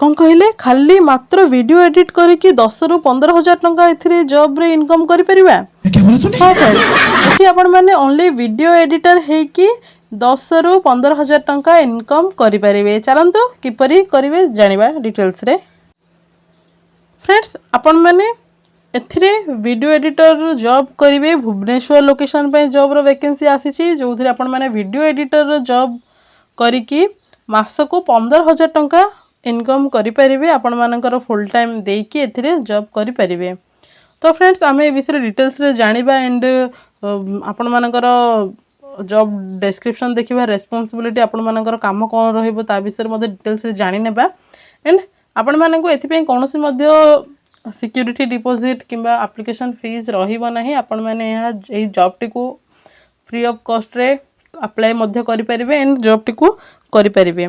कौन कहले खाली मात्र वीडियो एडिट करके 10 रु 15,000 टंका एथिरे जॉब रे इनकम करि परिबा। क्या बोला तूने? हाँ फ्रेंड्स, एठी आपण माने ओनली वीडियो एडिटर हेकी 10 रु 15,000 टंका इनकम करि परिबे। चलंतु किपरि करिवे जानिबा डिटेल्स रे। फ्रेंड्स, आपण माने एथिरे वीडियो एडिटर जॉब करिवे। भुवनेश्वर लोकेशन पे जॉब रो वैकेंसी आसीची, जोथिरे आपण माने वीडियो एडिटर जॉब करिकी मासको 15,000 टंका इनकम करें। आपण मानकर फुल टाइम देकी एथिरे जॉब करें। तो फ्रेंड्स, आम ए विषय डिटेल्स रे जानिबा एंड आपण मानकर जॉब डिस्क्रिप्शन देखिबा, रेस्पॉन्सिबिलिटी आपण मानकर काम कोन रहइबो ता विषय मध्ये डिटेल्स रे जानि नेबा। एंड आपण माननको एथि पे कोनोसी मध्ये सिक्यूरिटी डिपॉजिट किंबा एप्लिकेशन फीस रहिबो नाही। आपण माने यहा ए जॉब टिको फ्री ऑफ कॉस्ट रे अप्लाई मध्ये करि परिबे एंड जॉब टिको करि परिबे।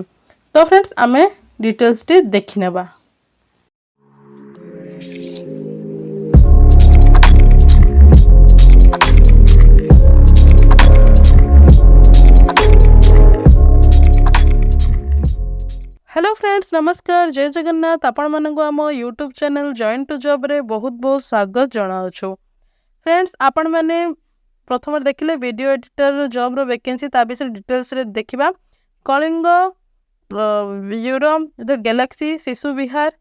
तो फ्रेंड्स, आमे डिटेल्स टी देखि नेबा। हेलो फ्रेंड्स, नमस्कार, जय जगन्नाथ। आपण मानक आम YouTube channel join to job रे बहुत बहुत स्वागत जनाउछु। फ्रेंड्स, आपण माने प्रथम देखिले वीडियो एडिटर जॉब रो वैकेंसी ता विषय डिटेल्स रे देखिबा। Kalinga Euro the Galaxy Shishu Vihar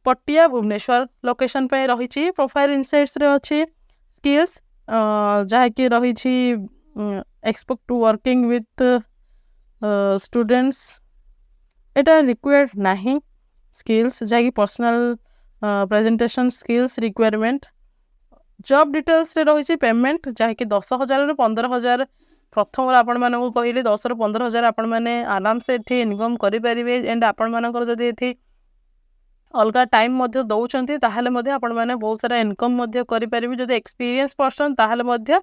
पटिया भुवनेश्वर लोकेशन पे रही। प्रोफाइल इनसाइट्स रे अच्छी स्किल्स जहाँ कि रही expect to working with students. एटा रिक्वायर्ड नहीं स्किल्स जहाँ कि personal presentation skills requirement. Job details रे रही पेमेंट जहाँ कि 10,000 रु 15,000 प्रथम आपण मानक कहले 10 रु 15,000 आपण माने आराम से एठी इनकम करि परिबे। एंड आपण मानकर जदि एठी अलगा टाइम मध्ये दउचंती ताहाले मध्ये आपण माने बहुत सारा इनकम मध्ये करि परिबे। जदि एक्सपीरियंस पर्सन ताहाले मध्ये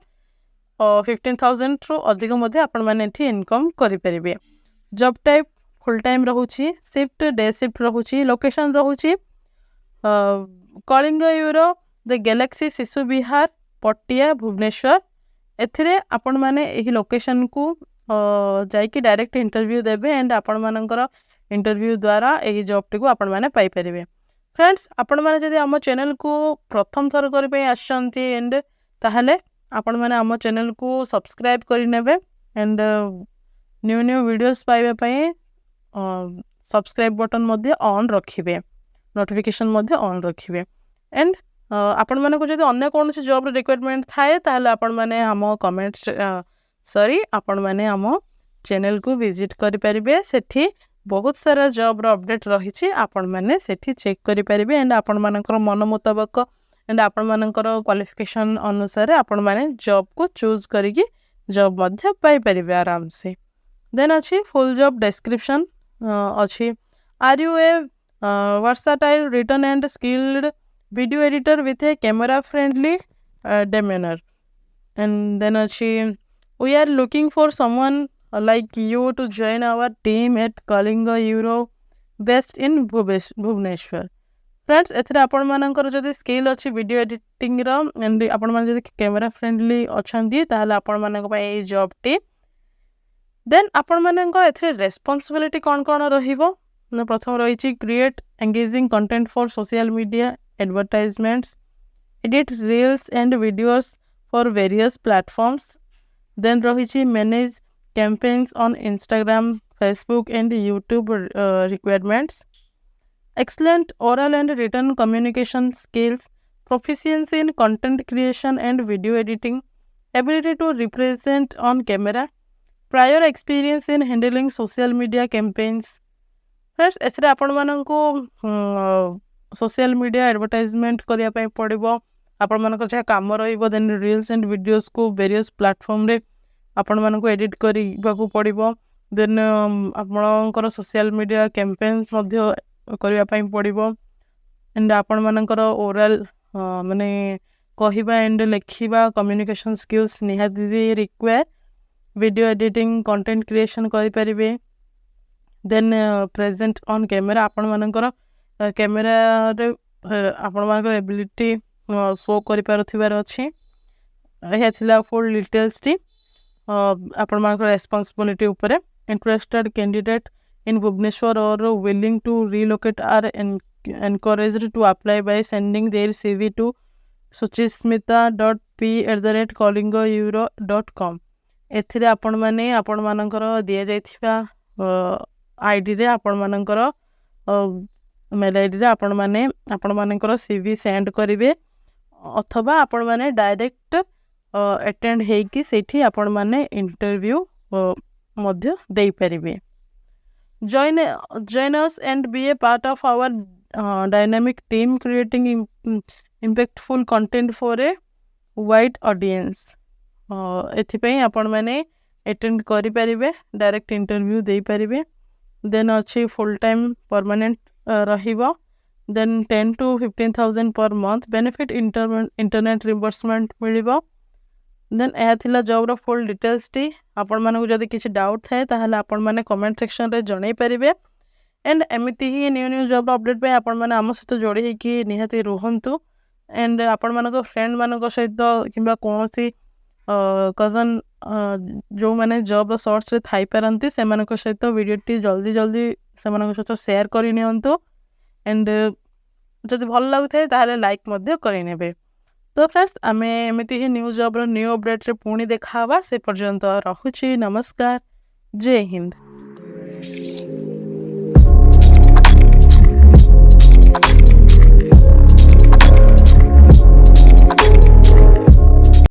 15,000 रु अधिक मध्ये आपण माने एठी इनकम करि परिबे। जॉब टाइप फुल टाइम रहउची, शिफ्ट डे शिफ्ट रहउची, लोकेशन रहउची Kalinga Euro the Galaxy Shishu Vihar पटिया भुवनेश्वर। एथिरे आपण माने एही लोकेशन को जाइकी डायरेक्ट इंटरव्यू देबे एंड आपण मानकर इंटरव्यू द्वारा एही जॉब टिको आपण माने पाई परिबे। फ्रेंड्स, आपण माने जदि हम चैनल को प्रथम थर करि पई आछंती एंड ताहाले आपण माने हम चैनल को सब्सक्राइब करि नेबे एंड न्यू न्यू वीडियोस पाइबे पई सब्सक्राइब बटन मध्ये ऑन रखिबे, नोटिफिकेशन मध्ये ऑन रखिबे। एंड आपण माने को जदि अन्य कोनोसी जॉब रिक्वायरमेंट थाए ताहाले आपण माने हम कमेंट सॉरी आपण माने हम चैनल को विजिट करि परिबे। सेठी बहुत सारा जॉब रो अपडेट रही आपण माने सेठी चेक करि परिबे एंड आपण मानकर मन मुताबिक एंड आपण मानकर क्वालिफिकेशन अनुसार आपण माने जॉब को चूज करिकि जॉब मध्ये पाई परिबे आराम से। देन अच्छी फुल जॉब डिस्क्रिप्शन अच्छी। Are you a versatile written and skilled video editor with a camera friendly demeanor? And then we are looking for someone like you to join our team at Kalinga Euro based in Bhubaneswar. Friends, एथरे आपण मानकर जदि skill अच्छी video editing row and आपण मान जदि camera friendly अछंती ताहाले आपण मानक पय ए जॉब टी। देन आपण मानकर एथरे रेस्पॉन्सिबिलिटी कोन कोन रहिबो। प्रथम रही create engaging content for social media advertisements, edit reels and videos for various platforms. Then रही manage campaigns on Instagram, Facebook and YouTube requirements. Excellent oral and written communication skills, proficiency in content creation and video editing, ability to represent on camera, prior experience in handling social media campaigns. Friends, एथरे आपण माननको social media advertisement करिया पय पड़िबो। आपण मानकर जे काम रहिबो देन रील्स एंड वीडियोस को वेरियस प्लेटफॉर्म रे आपण माननको एडिट करिबाकू पड़िबो। देन आपणकर सोशल मीडिया कैंपेन्स मध्य करिया पय पड़िबो एंड आपण मानकर ओरल माने कहिबा एंड लेखिबा कम्युनिकेशन स्किल्स निहाती require. Video editing content creation करि परिबे। देन प्रेजेंट ऑन कैमरा आपण मानकर कैमरा रे आपण मानकर एबिलिटी शो करि पारथिबार अछि। एहा थिला फुल डिटेल्स टी आपण मानकर रेस्पॉन्सिबिलिटी ऊपर। Interested candidate in Bhubaneswar or willing to relocate are encouraged to apply by sending their CV to suchismita.p@kalingaeuro.com ଏଥିରେ ଆପଣମାନେ ଆପଣମାନଙ୍କର ଦିଆଯାଇଥିବା ଆଇଡ଼ିରେ ଆପଣମାନଙ୍କର ମେଲ୍ ଆଇଡ଼ିରେ ଆପଣମାନଙ୍କର CV ସେଣ୍ଡ କରିବେ ଅଥବା ଆପଣମାନେ ଡାଇରେକ୍ଟ ଆଟେଣ୍ଡ ହେଇକି ସେଇଠି ଆପଣମାନେ ଇଣ୍ଟରଭ୍ୟୁ ମଧ୍ୟ ଦେଇପାରିବେ. Join us and be a part of our dynamic team creating impactful content for a wide audience. ଏଥିପାଇଁ ଆପଣମାନେ ଆଟେଣ୍ଡ କରିପାରିବେ, ଡାଇରେକ୍ଟ ଇଣ୍ଟରଭ୍ୟୁ ଦେଇପାରିବେ. ଦେନ୍ ଅଛି ଫୁଲ୍ ଟାଇମ୍ ପରମାନେଣ୍ଟ ରହିବ. ଦେନ୍ 10 to 15,000 per month benefit internet reimbursement ମିଳିବ. ଦେନ୍ ଏହା ଥିଲା ଜବ୍ର ଫୁଲ୍ ଡିଟେଲ୍ସଟି. ଆପଣମାନଙ୍କୁ ଯଦି କିଛି ଡାଉଟ୍ ଥାଏ ତାହେଲେ ଆପଣମାନେ କମେଣ୍ଟ ସେକ୍ସନରେ ଜଣାଇ ପାରିବେ. ଆଣ୍ଡ ଏମିତି ହିଁ ନ୍ୟୁ ଜବ୍ର ଅପଡ଼େଟ୍ ପାଇଁ ଆପଣମାନେ ଆମ ସହିତ ଯୋଡ଼ି ହେଇକି ନିହାତି ରୁହନ୍ତୁ. ଆଣ୍ଡ ଆପଣମାନଙ୍କ ଫ୍ରେଣ୍ଡମାନଙ୍କ ସହିତ କିମ୍ବା କୌଣସି କଜନ୍ ଯେଉଁମାନେ ଜବ୍ର ସର୍ଚ୍ଚରେ ଥାଇପାରନ୍ତି ସେମାନଙ୍କ ସହିତ ଭିଡ଼ିଓଟି ଜଲ୍ଦି ସେମାନଙ୍କ ସହିତ ସେୟାର କରିନିଅନ୍ତୁ. ଆଣ୍ଡ ଯଦି ଭଲ ଲାଗୁଥାଏ ତାହେଲେ ଲାଇକ୍ ମଧ୍ୟ କରିନେବେ. ତ ଫ୍ରେଣ୍ଡସ୍ ଆମେ ଏମିତି ହିଁ ନ୍ୟୁ ଜବ୍ର ନ୍ୟୁ ଅପଡ଼େଟ୍ରେ ପୁଣି ଦେଖା ହେବା. ସେ ପର୍ଯ୍ୟନ୍ତ ରହୁଛି. ନମସ୍କାର. ଜୟ ହିନ୍ଦ.